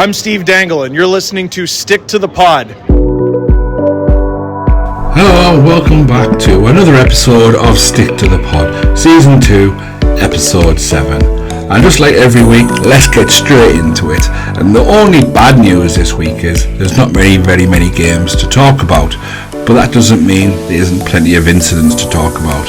I'm Steve Dangle, and you're listening to Stick to the Pod. Hello and welcome back to another episode of Stick to the Pod, Season 2, Episode 7. And just like every week, let's get straight into it. And the only bad news this week is there's not very many games to talk about. But that doesn't mean there isn't plenty of incidents to talk about.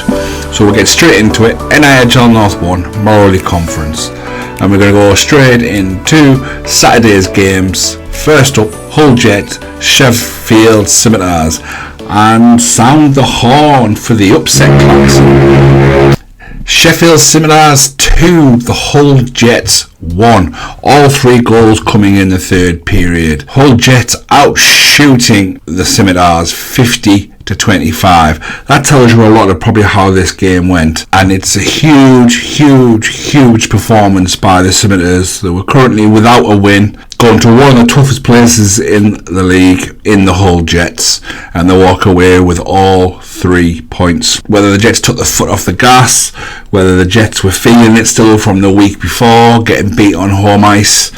So we'll get straight into it. NIHL North 1, Morley Conference. And we're going to go straight into Saturday's games. First up, Hull Jets, Sheffield Scimitars. And sound the horn for the upset class. Sheffield Scimitars 2, the Hull Jets 1. All 3 goals coming in the third period. Hull Jets out shooting the Scimitars 50-25. That tells you a lot of probably how this game went. And it's a huge performance by the Scimitars. They were currently without a win, going to one of the toughest places in the league in the Hull Jets, and they walk away with all 3 points. Whether the Jets took the foot off the gas, whether the Jets were feeling it still from the week before, getting beat on home ice,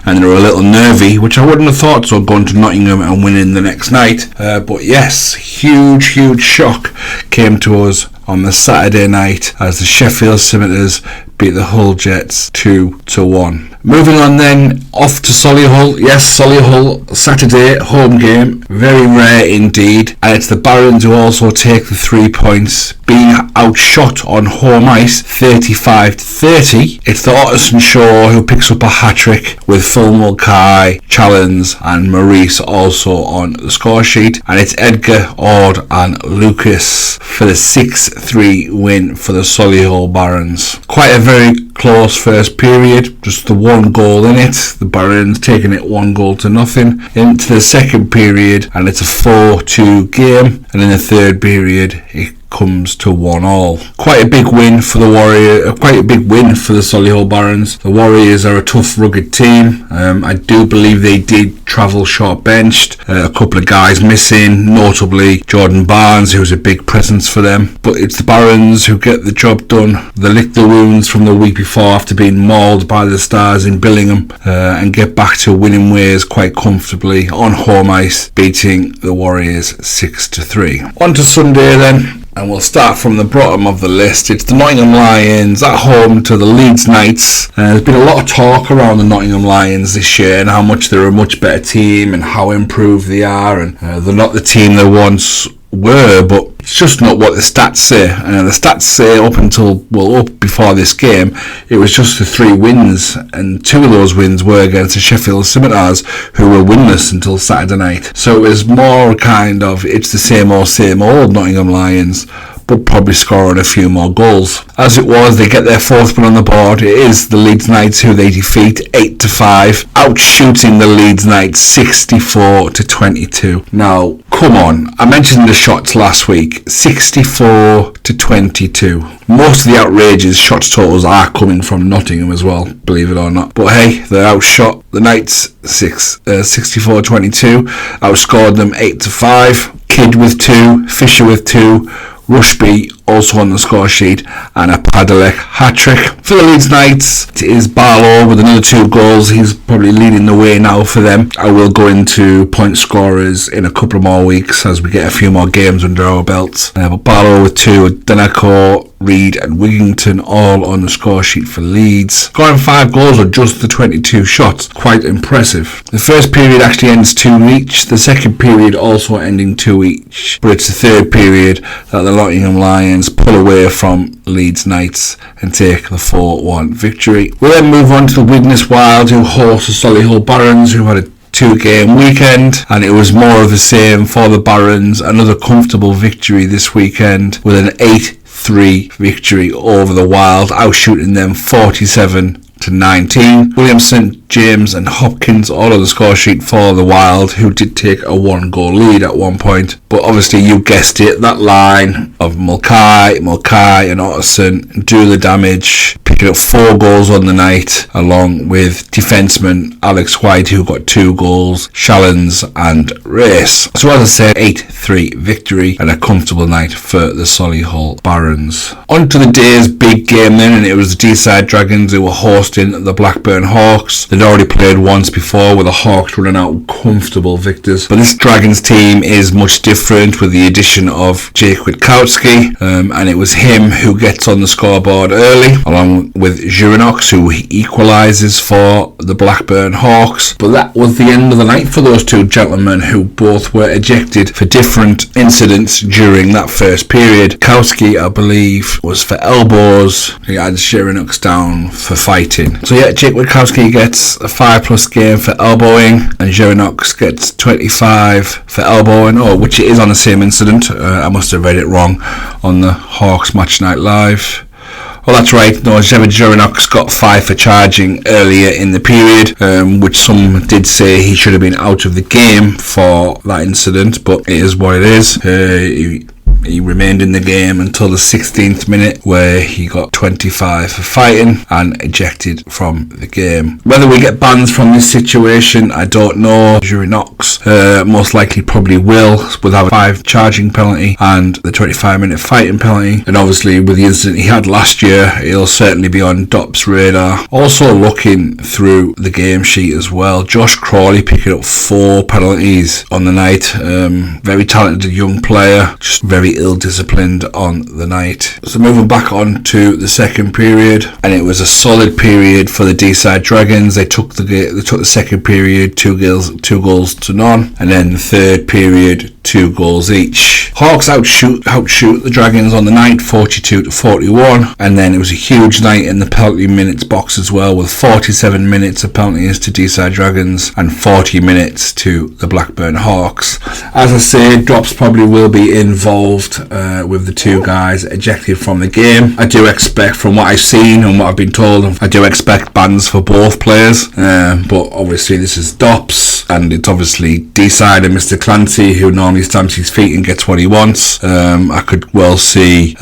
and they were a little nervy, which I wouldn't have thought so, going to Nottingham and winning the next night. But yes, huge shock came to us on the Saturday night as the Sheffield Scimitars beat the Hull Jets 2-1. Moving on then, off to Solihull. Yes, Solihull, Saturday, home game. Very rare indeed. And it's the Barons who also take the 3 points, being outshot on home ice 35-30. It's the Otterson Shaw who picks up a hat-trick with Phil Mulcahy, Challenge and Maurice also on the score sheet. And it's Edgar, Ord and Lucas for the 6-3 win for the Solihull Barons. Quite a very close first period, just the 1 goal in it. The Barons taking it 1-0 into the second period, and it's a 4-2 game, and in the third period it comes to 1-1. Quite a big win for the Solihull Barons. The Warriors are a tough, rugged team. I do believe they did travel short benched. A couple of guys missing, notably Jordan Barnes, who's a big presence for them. But it's the Barons who get the job done. They lick the wounds from the week before after being mauled by the Stars in Billingham, and get back to winning ways quite comfortably on home ice, beating the Warriors 6-3. On to Sunday then. And we'll start from the bottom of the list. It's the Nottingham Lions at home to the Leeds Knights. There's been a lot of talk around the Nottingham Lions this year and how much they're a much better team and how improved they are, and they're not the team they once were, but it's just not what the stats say. The stats say up before this game, it was just the 3 wins, and 2 of those wins were against the Sheffield Scimitars, who were winless until Saturday night. So it was more kind of, it's the same old Nottingham Lions, but probably scoring a few more goals. As it was, they get their 4th win on the board. It is the Leeds Knights who they defeat 8-5, outshooting the Leeds Knights 64-22. Now, come on, I mentioned the shots last week, 64-22. Most of the outrageous shots totals are coming from Nottingham as well, believe it or not. But hey, they outshot the Knights 64-22, outscored them 8-5. Kidd with 2, Fisher with 2, Rushby also on the score sheet, and a Padalek hat-trick. For the Leeds Knights, it is Barlow with another 2 goals. He's probably leading the way now for them. I will go into point scorers in a couple of more weeks as we get a few more games under our belts. But Barlow with 2, Denako, Reed and Wigington all on the score sheet for Leeds. Scoring 5 goals with just the 22 shots. Quite impressive. The first period actually ends 2 each. The second period also ending 2 each. But it's the third period that the Nottingham Lions pull away from Leeds Knights and take the 4-1 victory. We'll then move on to the Widnes Wild, who host the Solihull Barons, who had a 2-game weekend, and it was more of the same for the Barons. Another comfortable victory this weekend with an 8-3 victory over the Wild, outshooting them 47-19. Williamson, James and Hopkins all on the score sheet for the Wild, who did take a 1-goal lead at one point. But obviously, you guessed it, that line of Mulcahy and Otterson do the damage, picking up 4 goals on the night, along with defenceman Alex White, who got 2 goals, Shallons and Race. So as I said, 8-3 victory and a comfortable night for the Solihull Barons. On to the day's big game then, and it was the Deeside Dragons who were hosting hosting the Blackburn Hawks. They'd already played once before with the Hawks running out comfortable victors. But this Dragons team is much different with the addition of Jake Witkowski, and it was him who gets on the scoreboard early, along with Jono, who equalises for the Blackburn Hawks. But that was the end of the night for those two gentlemen, who both were ejected for different incidents during that first period. Witkowski, I believe, was for elbows. He had Jono down for fighting. So yeah, Jake Witkowski gets a 5+ game for elbowing, and Jono gets 25 for elbowing, which it is on the same incident. I must have read it wrong on the Hawks Match Night Live. Well, that's right. No, Jono got 5 for charging earlier in the period, which some did say he should have been out of the game for that incident, but it is what it is. He remained in the game until the 16th minute, where he got 25 for fighting and ejected from the game. Whether we get bans from this situation, I don't know. Jono most likely probably will, without a 5 charging penalty and the 25-minute fighting penalty. And obviously with the incident he had last year, he'll certainly be on Dop's radar. Also looking through the game sheet as well, Josh Crawley picking up 4 penalties on the night. Very talented young player, just very ill-disciplined on the night. So moving back on to the second period, and it was a solid period for the D-side Dragons. They took the second period 2 goals to none, and then the third period 2 goals each. Hawks outshoot the Dragons on the night 42-41, and then it was a huge night in the penalty minutes box as well, with 47 minutes of penalties to D-side Dragons and 40 minutes to the Blackburn Hawks. As I say, drops probably will be involved with the 2 guys ejected from the game. I do expect, from what I've seen and what I've been told, I do expect bans for both players, but obviously this is Dops, and it's obviously D-side and Mr. Clancy, who normally stamps his feet and gets what he wants. I could well see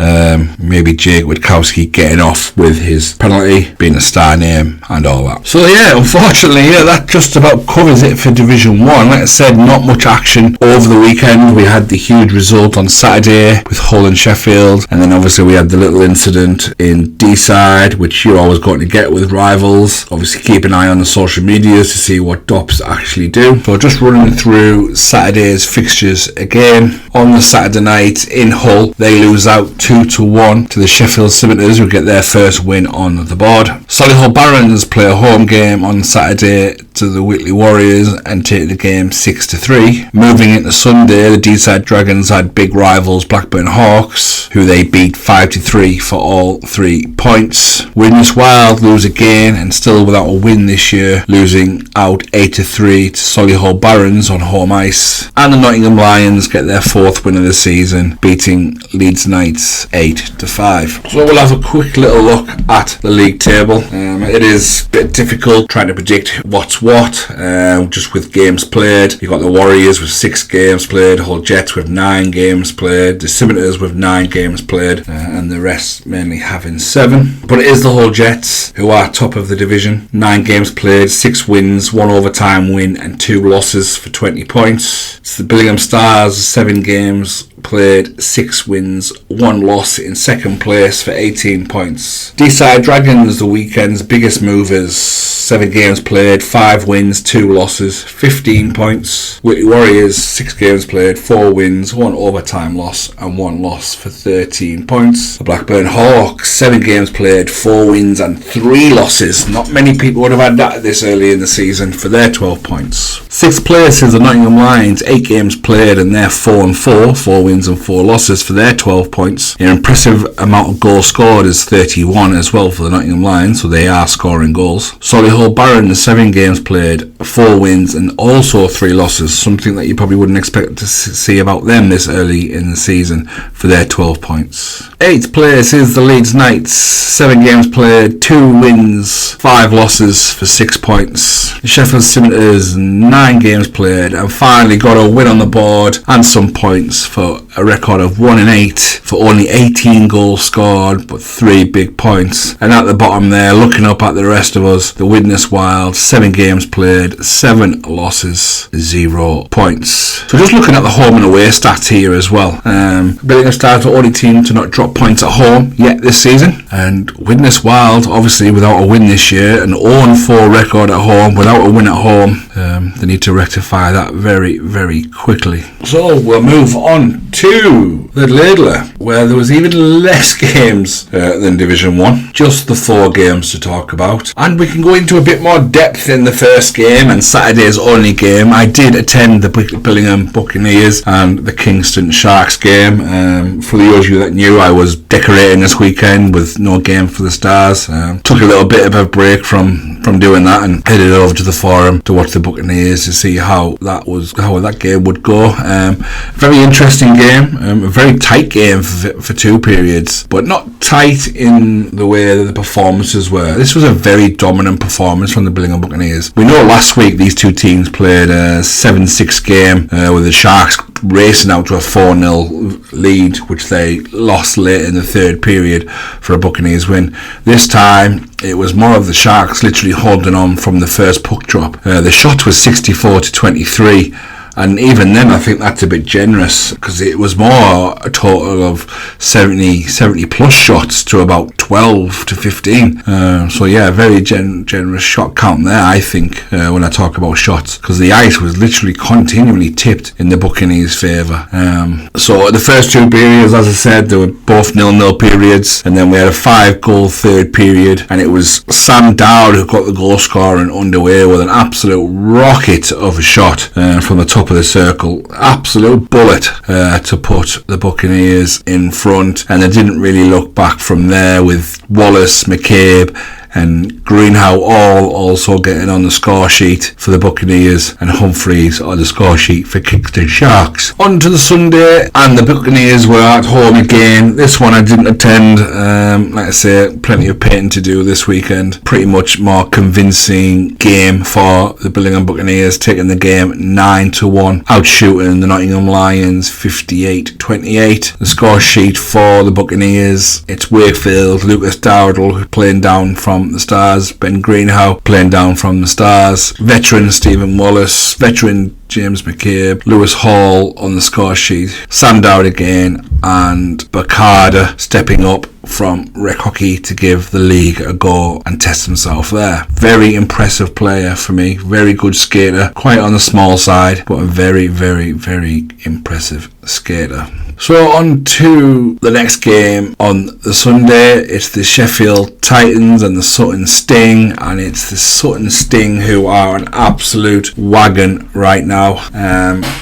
maybe Jake Witkowski getting off with his penalty, being a star name and all that. So yeah, unfortunately, that just about covers it for Division 1. Like I said, not much action over the weekend. We had the huge result on Saturday with Hull and Sheffield, and then obviously we had the little incident in D-side, which you're always going to get with rivals. Obviously keep an eye on the social medias to see what Dops actually do. So just running through Saturday's fixtures again. On the Saturday night in Hull, they lose out 2-1 to the Sheffield Scimitars, who get their first win on the board. Solihull Barons play a home game on Saturday to the Whitley Warriors and take the game 6-3. Moving into Sunday, the D-side Dragons had big rivals Blackburn Hawks, who they beat 5-3 for all 3 points. Widnes Wild lose again, and still without a win this year, losing out 8-3 to Solihull Barons on home ice. And the Nottingham Lions get their 4th win of the season, beating Leeds Knights 8-5. So we'll have a quick little look at the league table. It is a bit difficult trying to predict what's what, just with games played. You've got the Warriors with 6 games played, Hull Jets with 9 games played, the Scimitars with 9 games played, and the rest mainly having 7. But it is the Hull Jets who are top of the division. 9 games played, 6 wins, 1 overtime win and 2 losses for 20 points. It's the Billingham Stars, 7 games played, 6 wins, 1 loss in second place for 18 points. D-side Dragons, the weekend's biggest movers, 7 games played, 5 wins, 2 losses, 15 points. Whitley Warriors, 6 games played, 4 wins, 1 overtime loss and 1 loss for 13 points. The Blackburn Hawks, 7 games played, 4 wins and 3 losses. Not many people would have had that this early in the season, for their 12 points. 6th place is the Nottingham Lions, 8 games played and they're 4-4, 4 wins and 4 losses for their 12 points. An impressive amount of goals scored is 31 as well for the Nottingham Lions, so they are scoring goals. Solihull Barons, 7 games played, 4 wins and also 3 losses, something that you probably wouldn't expect to see about them this early in the season, for their 12 points. 8th place is the Leeds Knights, 7 games played, 2 wins, 5 losses for 6 points. The Sheffield Scimitars, 9 games played and finally got a win on the board and some points for to a record of 1-8 for only 18 goals scored, but 3 big points. And at the bottom there, looking up at the rest of us, the Widnes Wild, 7 games played, 7 losses, 0 points. So just looking at the home and away stats here as well. Billingham Stars are the only team to not drop points at home yet this season. And Widnes Wild, obviously without a win this year, an 0-4 record at home, without a win at home. They need to rectify that very, very quickly. So we'll move on to the Ladler, where there was even less games than Division 1. Just the 4 games to talk about. And we can go into a bit more depth in the first game and Saturday's only game. I did attend the Billingham Buccaneers and the Kingston Sharks game. For those of you that knew, I was decorating this weekend with no game for the Stars. Took a little bit of a break from doing that and headed over to the forum to watch the Buccaneers to see how that game would go. Very interesting game, a very tight game for 2 periods, but not tight in the way that the performances were. This was a very dominant performance from the Billingham Buccaneers. We know last week these two teams played a 7-6 game with the Sharks racing out to a 4-0 lead, which they lost late in the 3rd period for a Buccaneers win. This time it was more of the Sharks literally holding on from the first puck drop. The shot was 64-23. And even then, I think that's a bit generous, because it was more a total of 70 plus shots to about 12 to 15. So yeah, very generous shot count there, I think, when I talk about shots, because the ice was literally continually tipped in the Buccaneers' favour. So the first 2 periods, as I said, they were both 0-0 periods, and then we had a 5-goal 3rd period, and it was Sam Dowd who got the goal scoring underway with an absolute rocket of a shot from the top of the circle, absolute bullet to put the Buccaneers in front, and they didn't really look back from there, with Wallace, McCabe and Greenhow all also getting on the score sheet for the Buccaneers, and Humphreys on the score sheet for Kingston Sharks. On to the Sunday, and the Buccaneers were at home again. This one I didn't attend. Like I say, plenty of painting to do this weekend. Pretty much more convincing game for the Billingham Buccaneers, taking the game 9-1, outshooting the Nottingham Lions 58-28. The score sheet for the Buccaneers, it's Wakefield, Lucas Dowdle playing down from the Stars, Ben Greenhow playing down from the Stars, veteran Stephen Wallace, veteran James McCabe, Lewis Hall on the score sheet, Sam Dowd again, and Bakada stepping up from rec hockey to give the league a go and test himself there. Very impressive player for me, very good skater, quite on the small side, but a very, very, very impressive skater. So on to the next game on the Sunday. It's the Sheffield Titans and the Sutton Sting, and it's the Sutton Sting who are an absolute wagon right now,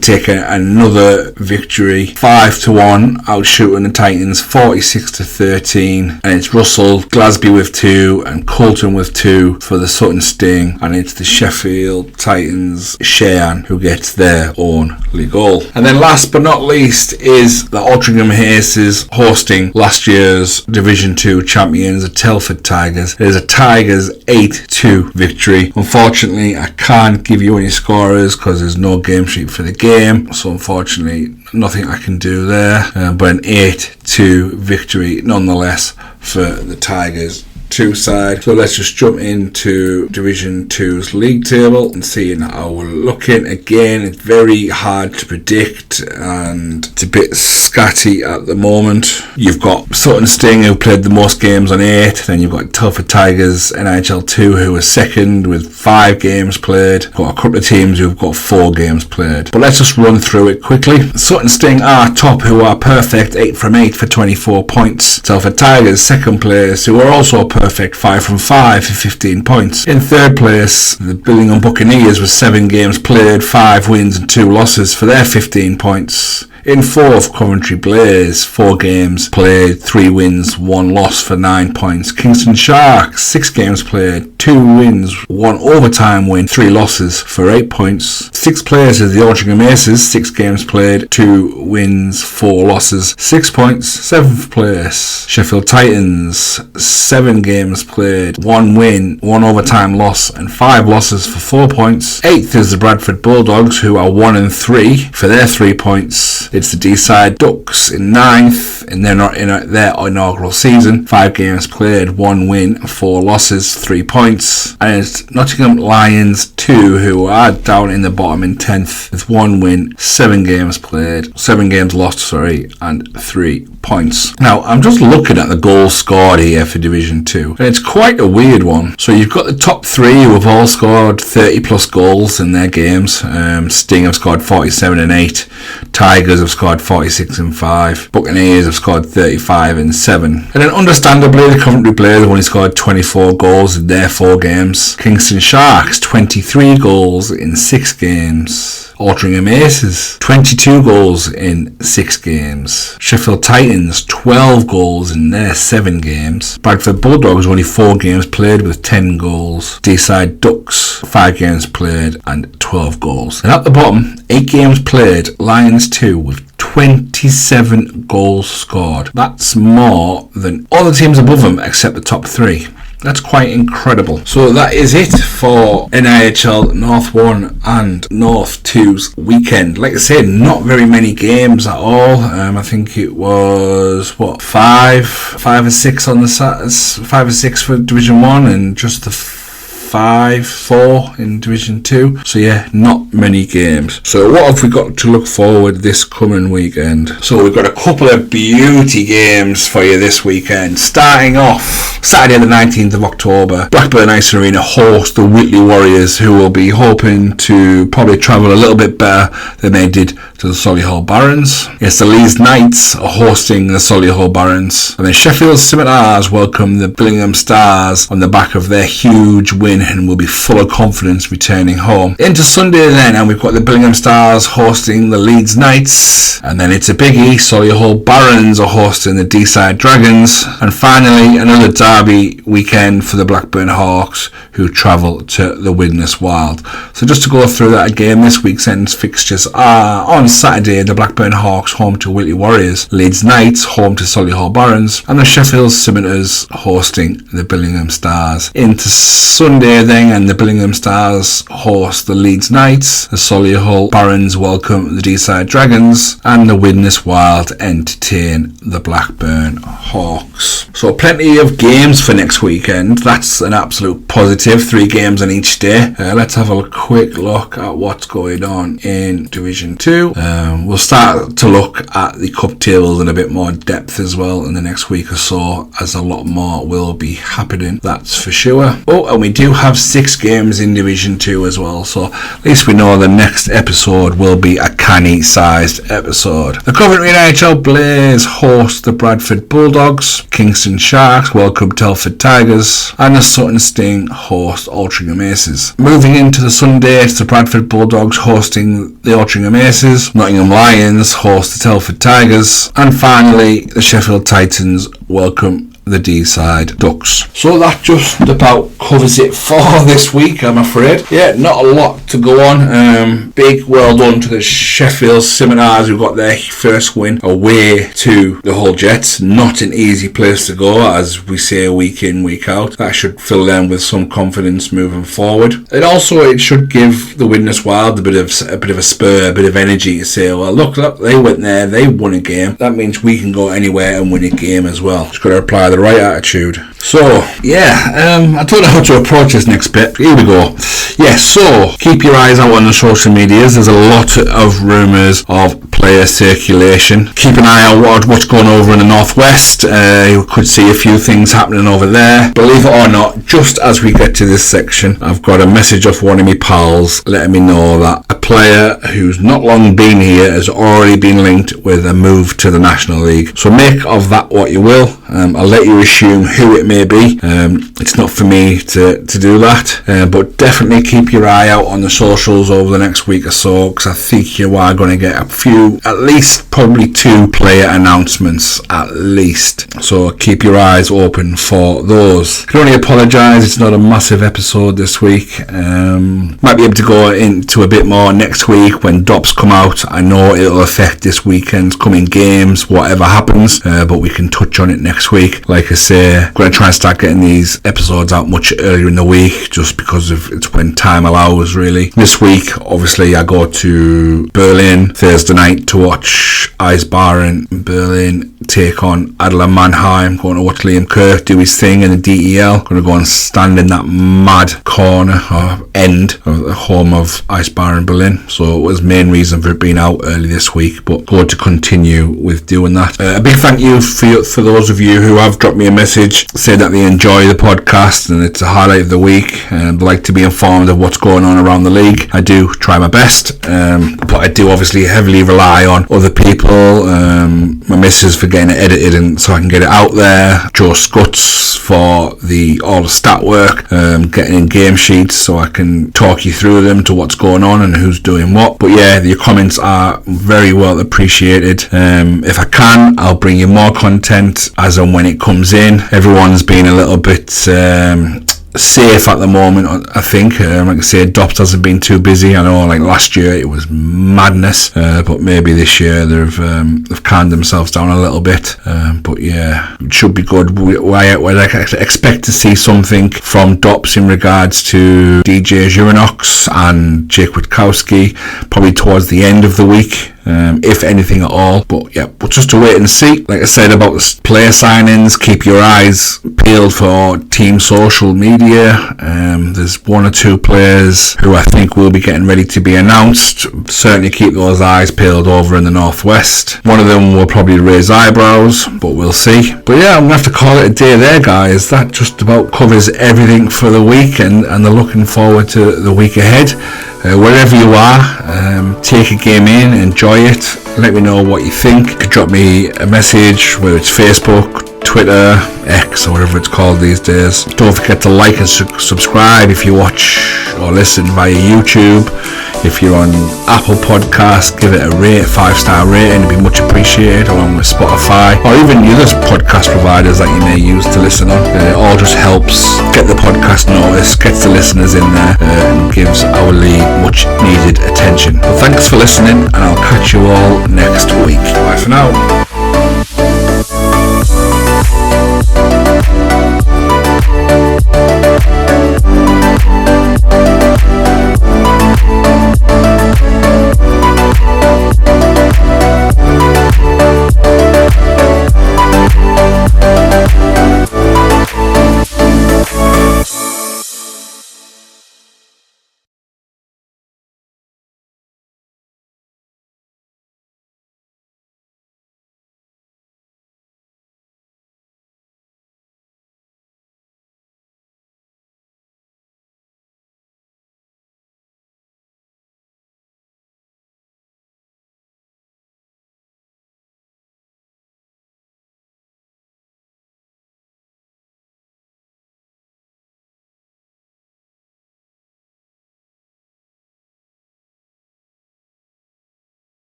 taking another victory, 5-1, outshooting the Titans 46-13, and it's Russell Glasby with 2 and Colton with 2 for the Sutton Sting, and it's the Sheffield Titans Cheyenne who gets their only goal. And then last but not least is the Altrincham Aces hosting last year's Division 2 champions, the Telford Tigers. It is a Tigers 8-2 victory. Unfortunately, I can't give you any scorers because there's no game sheet for the game, so unfortunately nothing I can do there, but an 8-2 victory nonetheless for the Tigers 2 side. So let's just jump into Division 2's league table and see how we're looking. Again, it's very hard to predict and it's a bit scatty at the moment. You've got Sutton Sting who played the most games on 8, then you've got Telford Tigers NHL 2 who are second with 5 games played. Got a couple of teams who've got 4 games played, but let's just run through it quickly. Sutton Sting are top, who are perfect, 8 from 8 for 24 points. Telford Tigers second place, who are also perfect, 5 from 5 for 15 points. In third place, the Billingham Buccaneers with 7 games played, 5 wins and 2 losses for their 15 points. In fourth, Coventry Blaze, 4 games played, 3 wins, 1 loss for 9 points. Kingston Sharks, 6 games played, 2 wins, 1 overtime win, 3 losses for 8 points. 6th place is the Altrincham Aces, 6 games played, 2 wins, 4 losses, 6 points. 7th place, Sheffield Titans, 7 games played, 1 win, 1 overtime loss and 5 losses for 4 points. 8th is the Bradford Bulldogs, who are 1-3 for their 3 points. place. It's the D-side Ducks in 9th in their inaugural season. 5 games played, 1 win, 4 losses, 3 points. And it's Nottingham Lions 2, who are down in the bottom in 10th with 1 win, 7 games played, 7 games lost, and 3 points. Now, I'm just looking at the goals scored here for Division 2, and it's quite a weird one. So you've got the top 3 who have all scored 30 plus goals in their games. Sting have scored 47 and 8. Tigers have scored 46 and 5. Buccaneers have scored 35 and 7. And then understandably, the Coventry Blaze have only scored 24 goals in their 4 games. Kingston Sharks, 23 goals in 6 games. Altrincham Aces, 22 goals in 6 games. Sheffield Titans, 12 goals in their 7 games. Bradford Bulldogs, only 4 games played with 10 goals. D-side Ducks, 5 games played and 12 goals. And at the bottom, 8 games played, Lions 2 with 27 goals scored. That's more than all the teams above them except the top 3. That's quite incredible. So that is it for NIHL North 1 and North 2's weekend. Like I said, not very many games at all. I think it was 5 or 6 on the Saturdays, 5 or 6 for Division 1 and just the 5-4 in Division 2. So yeah, not many games. So what have we got to look forward this coming weekend? So we've got a couple of beauty games for you this weekend. Starting off Saturday the 19th of October, Blackburn Ice Arena host the Whitley Warriors, who will be hoping to probably travel a little bit better than they did to the Solihull Barons. Yes, the Leeds Knights are hosting the Solihull Barons. And then Sheffield Scimitars welcome the Billingham Stars on the back of their huge win and will be full of confidence returning home. Into Sunday then, and we've got the Billingham Stars hosting the Leeds Knights. And then it's a biggie, Solihull Barons are hosting the D-side Dragons. And finally, another derby weekend for the Blackburn Hawks, who travel to the Widnes Wild. So just to go through that again, this weekend's fixtures are on Saturday, the Blackburn Hawks home to Whitley Warriors, Leeds Knights home to Solihull Barons, and the Sheffield Scimitars hosting the Billingham Stars. Into Sunday then, and the Billingham Stars host the Leeds Knights, the Solihull Barons welcome the D-side Dragons, and the Widnes Wild entertain the Blackburn Hawks. So plenty of games for next weekend. That's an absolute positive. 3 games on each day. Let's have a quick look at what's going on in Division 2. We'll start to look at the cup tables in a bit more depth as well in the next week or so, as a lot more will be happening, that's for sure. Oh, and we do have 6 games in Division 2 as well, so at least we know the next episode will be a canny sized episode. The Coventry NHL Blaze host the Bradford Bulldogs, Kingston Sharks welcome Telford Tigers, and the Sutton Sting host Altrincham Aces. Moving into the Sunday, it's the Bradford Bulldogs hosting the Altrincham Aces, Nottingham Lions host the Telford Tigers, and finally the Sheffield Titans welcome the D-side Ducks. So that just about covers it for this week, I'm afraid. Yeah, not a lot to go on. Big well done to the Sheffield Scimitars, who got their first win away to the Hull Jets. Not an easy place to go, as we say week in, week out. That should fill them with some confidence moving forward. And also it should give the Widnes Wild a bit of a spur, a bit of energy to say, well, look, they went there, they won a game. That means we can go anywhere and win a game as well. Just got to apply the right attitude. So yeah, I don't know how to approach this next bit. Here we go. Yeah, so keep your eyes out on the social medias. There's a lot of rumours of player circulation. Keep an eye out what's going over in the Northwest. You could see a few things happening over there. Believe it or not, just as we get to this section, I've got a message off one of my pals letting me know that a player who's not long been here has already been linked with a move to the National League. So make of that what you will. I'll let you assume who it may be. It's not for me to do that, but definitely keep your eye out on the socials over the next week or so, because I think you are going to get a few, at least probably 2 player announcements at least. So keep your eyes open for those. I can only apologise, it's not a massive episode this week. Might be able to go into a bit more next week when DOPs come out. I know it'll affect this weekend's coming games, whatever happens, but we can touch on it next week. Like I say, I'm going to try and start getting these episodes out much earlier in the week, just because of it's when time allows, really. This week, obviously, I go to Berlin Thursday night to watch watch Eisbären Berlin take on Adler Mannheim. Going to watch Liam Kirk do his thing in the DEL. Going to go and stand in that mad corner or end of the home of Eisbären Berlin. So it was main reason for it being out early this week, but good to continue with doing that. A big thank you for those of you who have dropped me a message, said that they enjoy the podcast and it's a highlight of the week and like to be informed of what's going on around the league. I do try my best, but I do obviously heavily rely on other people, my missus for getting it edited and so I can get it out there, Joe Scuts for all the stat work, getting in game sheets so I can talk you through them to what's going on and who's doing what. But yeah, your comments are very well appreciated. If I can, I'll bring you more content as and when it comes in. Everyone's been a little bit safe at the moment, I think. Like I say, Dops hasn't been too busy. I know like last year it was madness, but maybe this year they've calmed themselves down a little bit. But yeah, it should be good. I expect to see something from Dops in regards to DJ Zuranox and Jake Witkowski probably towards the end of the week. If anything at all. But yeah, we'll just to wait and see. Like I said about the player signings, keep your eyes peeled for team social media. There's one or two players who I think will be getting ready to be announced. Certainly keep those eyes peeled over in the northwest. One of them will probably raise eyebrows, but we'll see. But yeah, I'm gonna have to call it a day there, guys. That just about covers everything for the week, and they're looking forward to the week ahead. Wherever you are, take a game in, enjoy it, let me know what you think. You can drop me a message, whether it's Facebook, Twitter, X, or whatever it's called these days. Don't forget to like and subscribe if you watch or listen via YouTube. If you're on Apple Podcasts, give it a 5-star rating, it'd be much appreciated, along with Spotify or even the other podcast providers that you may use to listen on. It all just helps get the podcast noticed, gets the listeners in there, and gives our league much needed attention. Well, thanks for listening, and I'll catch you all next week. Bye for now.